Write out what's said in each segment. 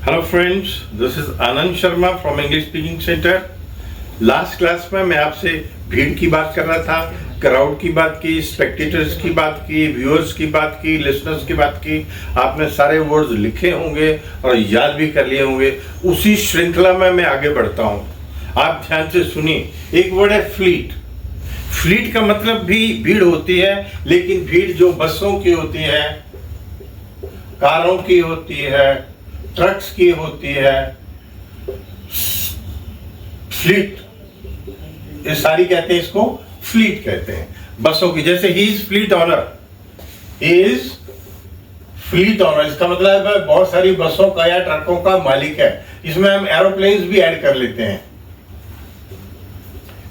Hello friends, this is Anand Sharma from English speaking centre. Last class में मैं आपसे भीड़ की बात कर रहा था, क्राउड की बात की, स्पेक्टेटर्स की बात की, व्यूअर्स की बात की, लिसनर्स की बात की। आपने सारे वर्ड्स लिखे होंगे और याद भी कर लिए होंगे। उसी श्रृंखला में मैं आगे बढ़ता हूँ, आप ध्यान से सुनिए। एक वर्ड है फ्लीट। फ्लीट का मतलब भी भीड़ होती है, लेकिन भीड़ जो बसों की होती है, कारों की होती है, ट्रक्स की होती है, फ्लीट, ये सारी कहते हैं, इसको फ्लीट कहते हैं, बसों की। जैसे he is fleet owner, he is fleet owner, इसका मतलब है बहुत सारी बसों का या ट्रकों का मालिक है। इसमें हम एरोप्लेन्स भी ऐड कर लेते हैं।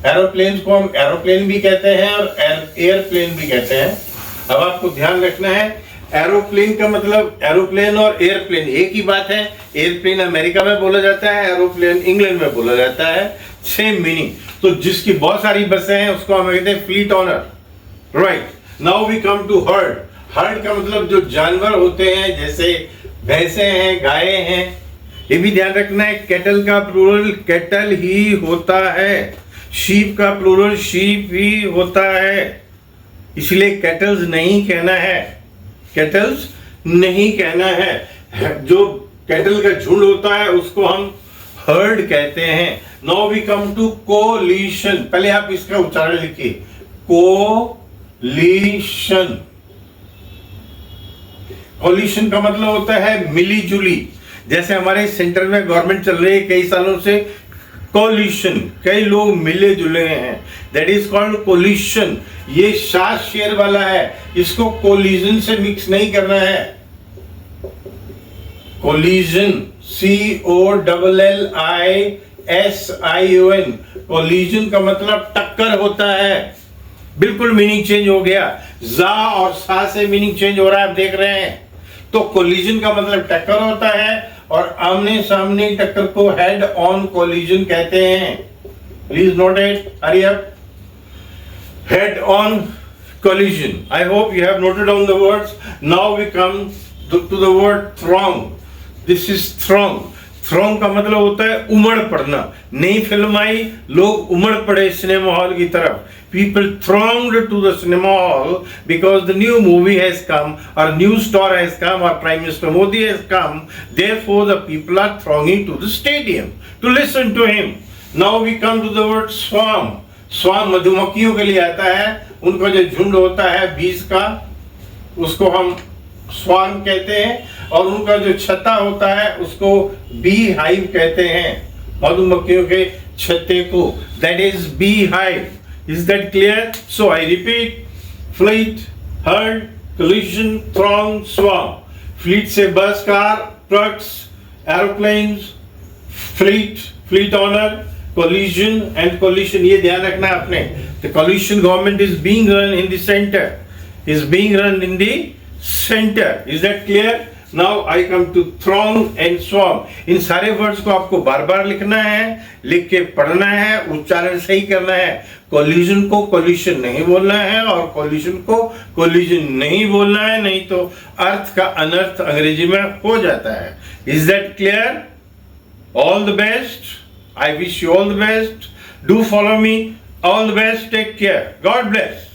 एरोप्लेन्स को हम एरोप्लेन भी कहते हैं और एयरप्लेन भी कहते हैं। अब आपको ध्यान रखना है, एरोप्लेन का मतलब, एरोप्लेन और एयरप्लेन एक ही बात है। एयरप्लेन अमेरिका में बोला जाता है, एरोप्लेन इंग्लैंड में बोला जाता है, सेम मीनिंग। तो जिसकी बहुत सारी बसें हैं उसको हम कहते हैं fleet owner, right. Now we come to herd. Herd का मतलब जो जानवर होते हैं, जैसे भैंसे हैं, गायें हैं। ये भी ध्यान रखना है, कैटल का प्लूरल कैटल ही होता है, शीप का प्लूरल शीप ही होता है, इसलिए कैटल्स नहीं कहना है, कैटल्स नहीं कहना है। जो कैटल का झुंड होता है उसको हम हर्ड कहते हैं। Now we come to collision. पहले आप इसका उच्चारण लिखिए, कोलिशन। कोलिशन का मतलब होता है मिली जुली। जैसे हमारे सेंटर में गवर्नमेंट चल रही है कई सालों से, कोलिशन, कई लोग मिले जुले हैं, दैट इज कॉल्ड कोलिशन। ये सात शेर वाला है, इसको कोलिजन से मिक्स नहीं करना है। कोलिजन, COLLISION, कोलिजन का मतलब टक्कर होता है। बिल्कुल मीनिंग चेंज हो गया, जा और सा से मीनिंग चेंज हो रहा है, आप देख रहे हैं। तो कोलिजन का मतलब टक्कर होता है, और आमने सामने टक्कर को हेड ऑन कोलिजन कहते हैं। Please note it, hurry up. Head on collision. I hope you have noted down the words. Now we come to the word throng. This is throng. Throng का मतलब होता है उमड़ पड़ना। नई फिल्म आई, लोग उमड़ पड़े सिनेमा हॉल की तरफ। People thronged to the cinema hall because the new movie has come, or new star has come, or Prime Minister Modi has come. Therefore, the people are thronging to the stadium to listen to him. Now we come to the word swarm. Swarm मधुमक्खियों के लिए आता है। उनका जो झुंड होता है बीज का, उसको हम स्वार्म कहते हैं, और उनका जो छत्ता होता है उसको बी हाइव कहते हैं। मधुमक्खियों के छत्ते को, that is bee hive. Is that clear? So I repeat: fleet, herd, collision, throng, swarm. Fleet से बस, car, trucks, aeroplanes, fleet, fleet owner, collision and collision. ये ध्यान रखना है आपने। The collision government is being run in the center. Is being run in the center. Is that clear? Now I come to throng and swarm. इन सारे words को आपको बार बार लिखना है, लिख के पढ़ना है, उच्चारण सही करना है। कोलिजन को कोलिशन नहीं बोलना है, और कोलिशन को कोलिजन नहीं बोलना है, नहीं तो अर्थ का अनर्थ अंग्रेजी में हो जाता है। Is that clear? All the best. I wish you all the best. Do follow me. All the best. Take care. God bless.